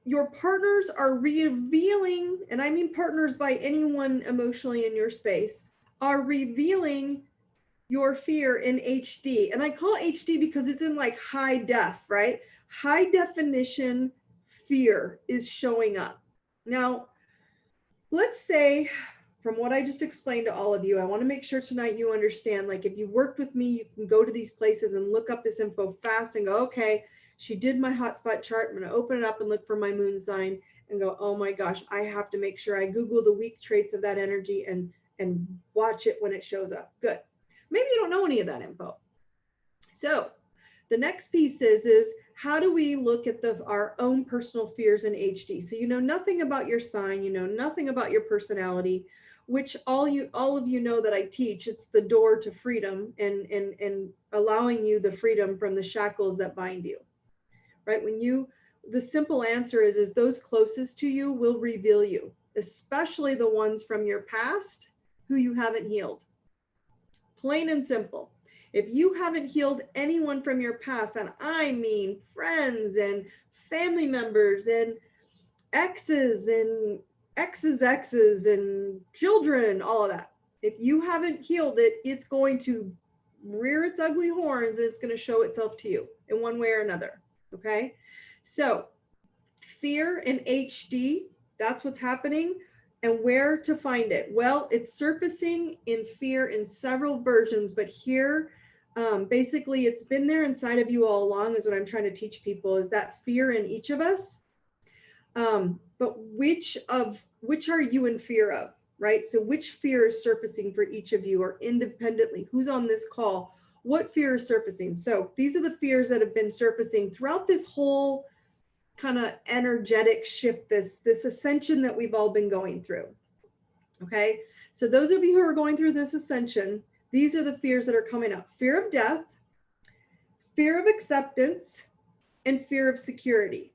your partners are revealing, and I mean partners by anyone emotionally in your space, are revealing your fear in HD. And I call it HD because it's in like high def, right? High definition fear is showing up. Now, let's say, from what I just explained to all of you, I want to make sure tonight you understand, like, if you've worked with me, you can go to these places and look up this info fast and go, okay, she did my hotspot chart. I'm going to open it up and look for my moon sign and go, oh my gosh, I have to make sure I Google the weak traits of that energy and watch it when it shows up. Good. Maybe you don't know any of that info. So the next piece is how do we look at our own personal fears in HD? So you know nothing about your sign, you know nothing about your personality, which all of you know that I teach. It's the door to freedom and allowing you the freedom from the shackles that bind you. Right? The simple answer is those closest to you will reveal you, especially the ones from your past who you haven't healed. Plain and simple. If you haven't healed anyone from your past, and I mean friends and family members and exes and exes and children, all of that, if you haven't healed it, it's going to rear its ugly horns and it's going to show itself to you in one way or another. Okay? So, fear in HD, that's what's happening. And where to find it? Well, it's surfacing in fear in several versions, but here, basically, it's been there inside of you all along, is what I'm trying to teach people, is that fear in each of us. But which are you in fear of, right? So which fear is surfacing for each of you, or independently? Who's on this call? What fear is surfacing? So these are the fears that have been surfacing throughout this whole kind of energetic shift, this ascension that we've all been going through. Okay, so those of you who are going through this ascension, these are the fears that are coming up: fear of death, fear of acceptance, and fear of security.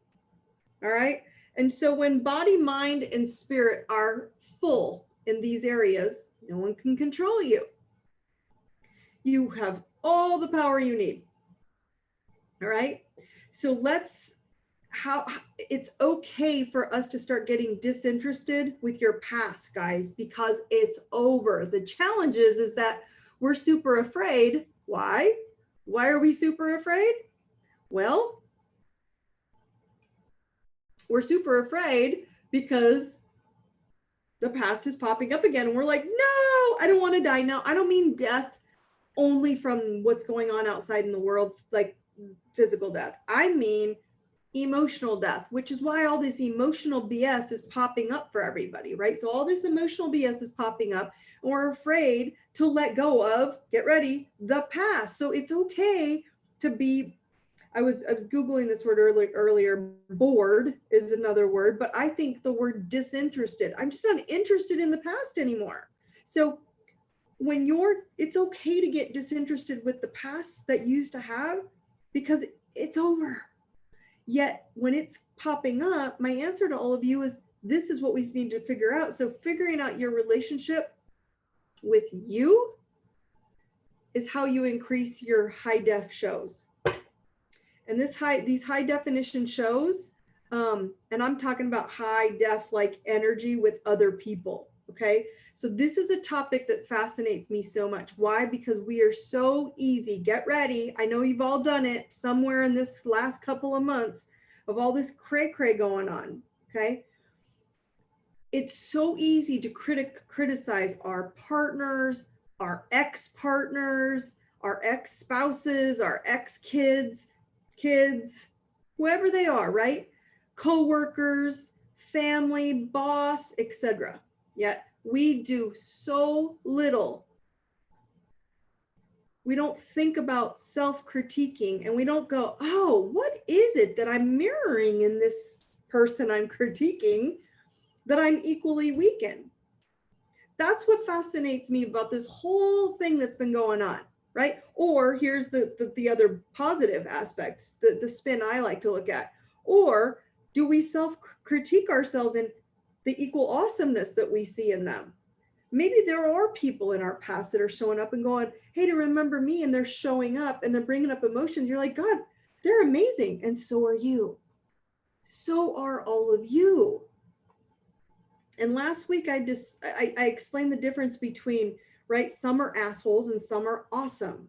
All right, and so when body, mind, and spirit are full in these areas, no one can control you. You have all the power you need. All right, so how it's okay for us to start getting disinterested with your past, guys, because it's over. The challenge is that we're super afraid. Why are we super afraid? Well, we're super afraid because the past is popping up again and we're like, no, I don't want to die now. I don't mean death only from what's going on outside in the world, like physical death. I mean emotional death, which is why all this emotional BS is popping up for everybody, right? So all this emotional BS is popping up and we're afraid to let go of, get ready, the past. So it's okay to be, I was Googling this word earlier, bored is another word, but I think the word disinterested. I'm just not interested in the past anymore. So it's okay to get disinterested with the past that you used to have, because it's over. Yet when it's popping up, my answer to all of you is this is what we need to figure out. So figuring out your relationship with you is how you increase your high def shows. And these high definition shows, and I'm talking about high def like energy with other people. Okay. So this is a topic that fascinates me so much. Why? Because we are so easy. Get ready. I know you've all done it somewhere in this last couple of months of all this cray going on. Okay. It's so easy to criticize our partners, our ex-partners, our ex-spouses, our ex-kids, whoever they are, right? Co-workers, family, boss, etc. Yet we do so little. We don't think about self-critiquing, and we don't go, oh, what is it that I'm mirroring in this person I'm critiquing that I'm equally weak in? That's what fascinates me about this whole thing that's been going on, right? Or here's the other positive aspects, the spin I like to look at. Or do we self-critique ourselves in the equal awesomeness that we see in them? Maybe there are people in our past that are showing up and going, hey, to remember me, and they're showing up and they're bringing up emotions. You're like, God, they're amazing. And so are you. so are all of you. And last week I explained the difference between, right, some are assholes and some are awesome.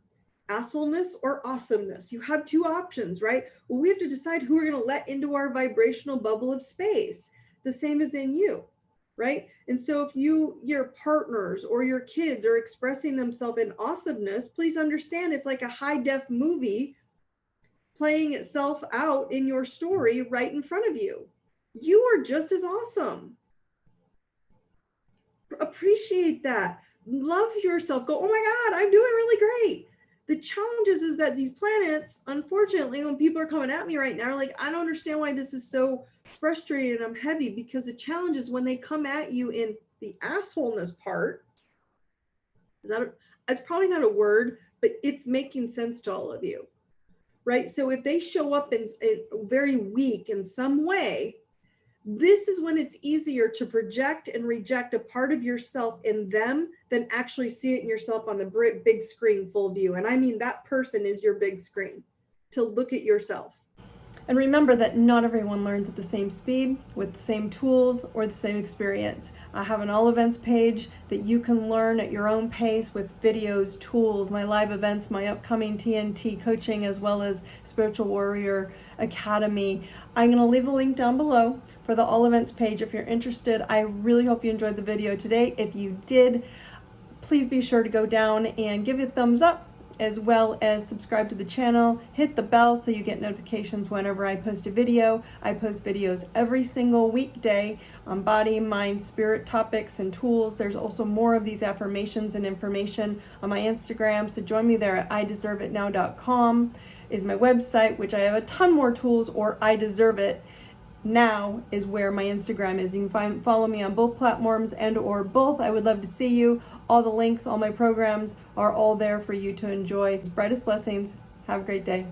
Assholeness or awesomeness. You have two options, right? Well, we have to decide who we're going to let into our vibrational bubble of space. The same as in you, right? And so if your partners or your kids are expressing themselves in awesomeness, please understand it's like a high def movie playing itself out in your story right in front of you. You are just as awesome. Appreciate that. Love yourself. Go, oh my God, I'm doing really great. The challenge is that these planets, unfortunately, when people are coming at me right now, like, I don't understand why this is so frustrating and I'm heavy, because the challenge is when they come at you in the assholeness part, it's probably not a word, but it's making sense to all of you, right? So if they show up in very weak in some way, this is when it's easier to project and reject a part of yourself in them than actually see it in yourself on the big screen full view. And I mean, that person is your big screen to look at yourself. And remember that not everyone learns at the same speed, with the same tools, or the same experience. I have an all events page that you can learn at your own pace with videos, tools, my live events, my upcoming TNT coaching, as well as Spiritual Warrior Academy. I'm going to leave a link down below for the all events page if you're interested. I really hope you enjoyed the video today. If you did, please be sure to go down and give it a thumbs up, as well as subscribe to the channel. Hit the bell so you get notifications whenever I post a video. I post videos every single weekday on body, mind, spirit topics and tools. There's also more of these affirmations and information on my Instagram, so join me there at ideserveitnow.com is my website, which I have a ton more tools, or I Deserve It Now is where my Instagram is. You can follow me on both platforms and or both. I would love to see you. All the links, all my programs are all there for you to enjoy. Brightest blessings. Have a great day.